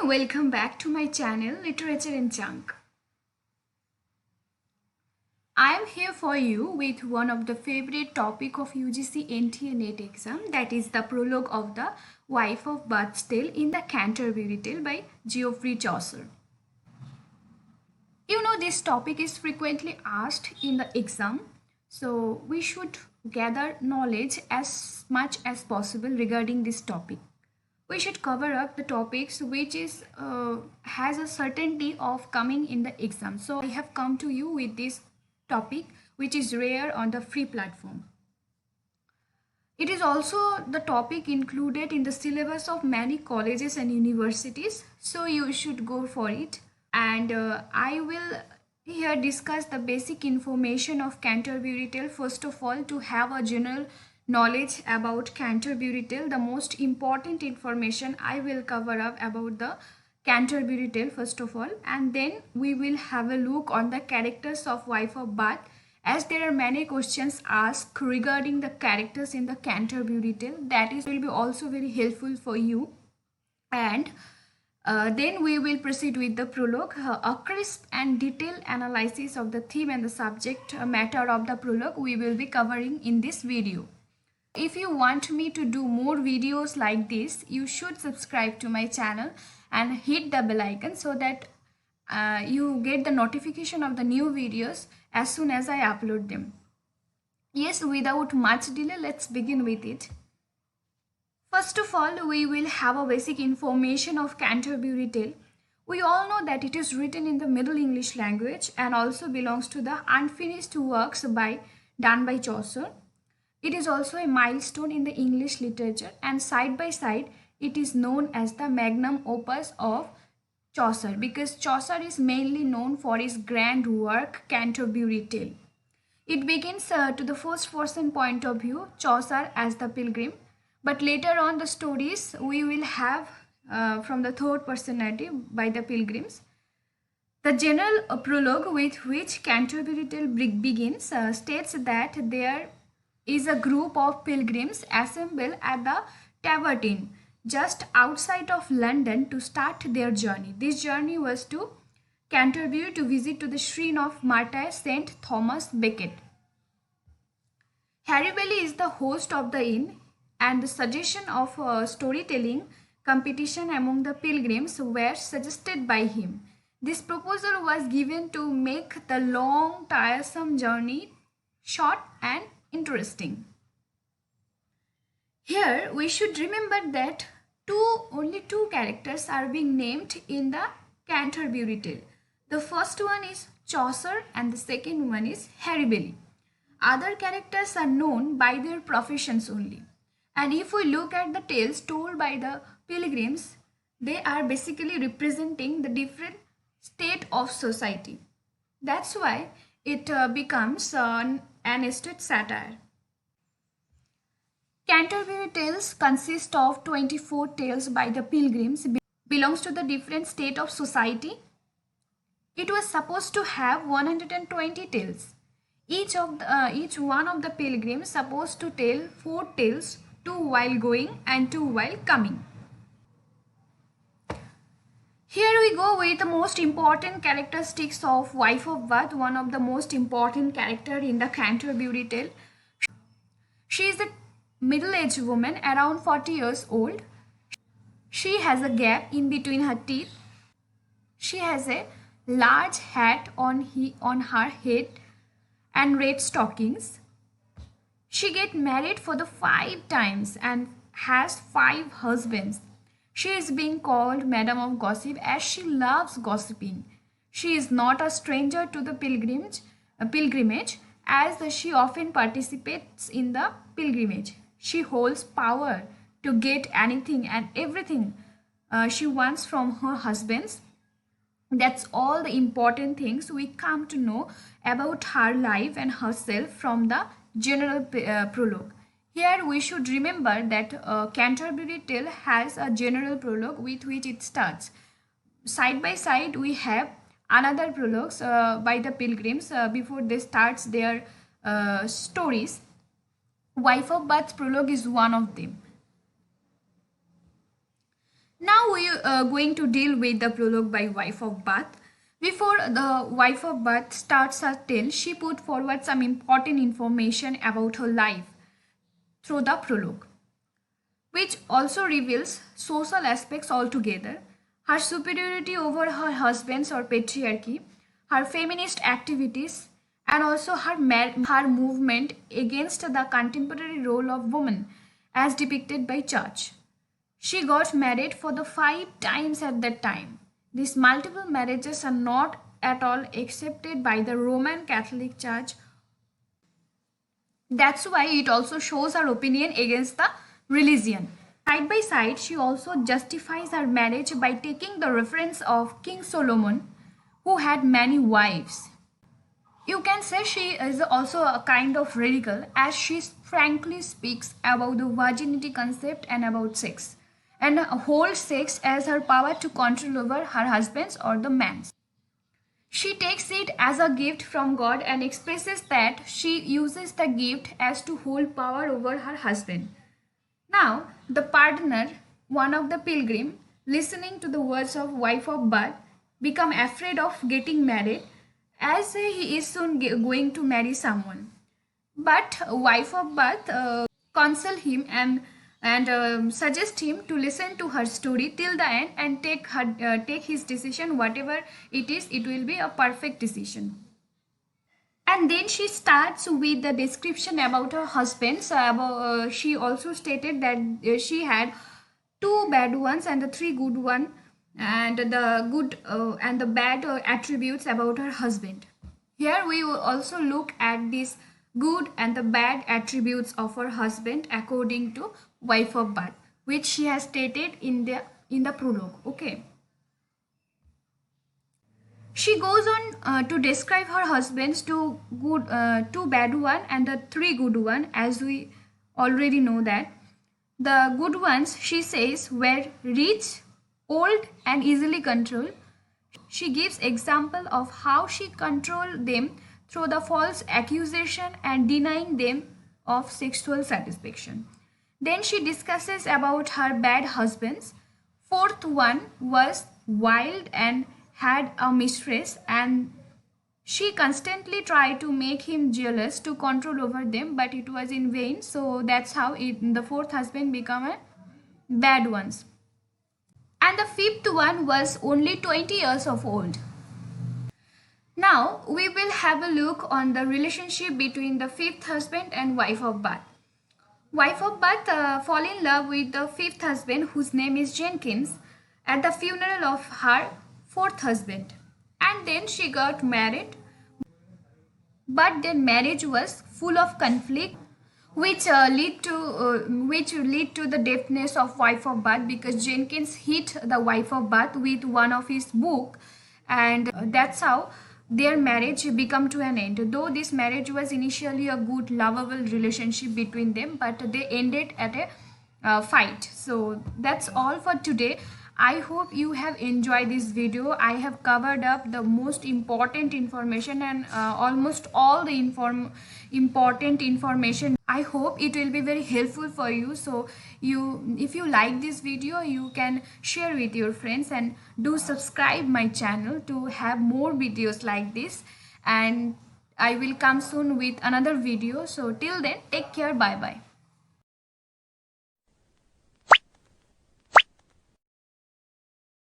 welcome back to my channel Literature in Chunk. I am here for you with one of the favorite topic of UGC NTA NET exam, that is the prologue of the Wife of Bath's Tale in the Canterbury Tale by Geoffrey Chaucer. You know, this topic is frequently asked in the exam, so we should gather knowledge as much as possible regarding this topic. We should cover up the topics which is has a certainty of coming in the exam. So I have come to you with this topic which is rare on the free platform. It is also the topic included in the syllabus of many colleges and universities, so you should go for it. And I will here discuss the basic information of Canterbury Tale. First of all, to have a general knowledge about Canterbury Tale, the most important information I will cover up about the Canterbury Tale first of all, and then we will have a look on the characters of Wife of Bath, as there are many questions asked regarding the characters in the Canterbury Tale. That is will be also very helpful for you. And then we will proceed with the prologue, a crisp and detailed analysis of the theme and the subject matter of the prologue we will be covering in this video. If you want me to do more videos like this, you should subscribe to my channel and hit the bell icon so that you get the notification of the new videos as soon as I upload them. Yes, without much delay, let's begin with it. First of all, we will have a basic information of Canterbury Tale. We all know that it is written in the Middle English language and also belongs to the unfinished works done by Chaucer. It is also a milestone in the English literature, and side by side it is known as the magnum opus of Chaucer, because Chaucer is mainly known for his grand work Canterbury Tale. It begins to the first person point of view, Chaucer as the pilgrim, but later on the stories we will have from the third person narrative by the pilgrims. The general prologue with which Canterbury Tale begins states that there is a group of pilgrims assembled at the Taverton just outside of London to start their journey. This journey was to Canterbury to visit to the shrine of Martyr Saint Thomas Becket. Harry Bailey is the host of the inn, and the suggestion of a storytelling competition among the pilgrims were suggested by him. This proposal was given to make the long tiresome journey short and interesting. Here we should remember that only two characters are being named in the Canterbury Tale. The first one is Chaucer and the second one is Harry Bailey. Other characters are known by their professions only. And if we look at the tales told by the pilgrims, they are basically representing the different state of society. That's why it becomes an estate satire. Canterbury Tales consist of 24 tales by the pilgrims, belongs to the different state of society. It was supposed to have 120 tales. Each one of the pilgrims supposed to tell 4 tales, 2 while going and 2 while coming. Here we go with the most important characteristics of Wife of Bath, one of the most important character in the Canterbury Tale. She is a middle-aged woman around 40 years old. She has a gap in between her teeth. She has a large hat on her head and red stockings. She gets married for the 5 times and has 5 husbands. She is being called Madam of Gossip as she loves gossiping. She is not a stranger to the pilgrimage as she often participates in the pilgrimage. She holds power to get anything and everything she wants from her husbands. That's all the important things we come to know about her life and herself from the general prologue. Here we should remember that Canterbury Tale has a general prologue with which it starts. Side by side we have another prologues by the pilgrims before they start their stories. Wife of Bath's prologue is one of them. Now we are going to deal with the prologue by wife of Bath. Before the wife of Bath starts her tale, she put forward some important information about her life through the prologue, which also reveals social aspects altogether, her superiority over her husband's or patriarchy, her feminist activities, and also her movement against the contemporary role of woman as depicted by church. She got married for the 5 times at that time. These multiple marriages are not at all accepted by the Roman Catholic Church. That's why it also shows her opinion against the religion. Side by side, she also justifies her marriage by taking the reference of King Solomon, who had many wives. You can say she is also a kind of radical, as she frankly speaks about the virginity concept and about sex, and holds sex as her power to control over her husband's or the man's. She takes it as a gift from God and expresses that she uses the gift as to hold power over her husband. Now, the pardoner, one of the pilgrim, listening to the words of wife of Bath, become afraid of getting married as he is soon going to marry someone. But wife of Bath console him and suggest him to listen to her story till the end and take his decision, whatever it is. It will be a perfect decision. And then she starts with the description about her husband. So she also stated that she had two bad ones and the three good one, and the good and the bad attributes about her husband. Here we will also look at these good and the bad attributes of her husband according to wife of Bath, which she has stated in the prologue. Okay. She goes on to describe her husband's two bad one and the three good one, as we already know that. The good ones, she says, were rich, old, and easily controlled. She gives example of how she controlled them through the false accusation and denying them of sexual satisfaction. Then she discusses about her bad husbands. Fourth one was wild and had a mistress, and she constantly tried to make him jealous to control over them, but it was in vain. So that's how the fourth husband became a bad ones. And the fifth one was only 20 years of old. Now we will have a look on the relationship between the fifth husband and wife of Bath. Wife of Bath fall in love with the fifth husband, whose name is Jenkins, at the funeral of her fourth husband, and then she got married, but their marriage was full of conflict, which lead to the deafness of wife of Bath, because Jenkins hit the wife of Bath with one of his book, and that's how their marriage become to an end. Though this marriage was initially a good lovable relationship between them, but they ended at a fight. So that's all for today. I hope you have enjoyed this video. I have covered up the most important information and almost all the important information. I hope it will be very helpful for you. So if you like this video, you can share with your friends and do subscribe my channel to have more videos like this. And I will come soon with another video. So till then, take care. Bye bye.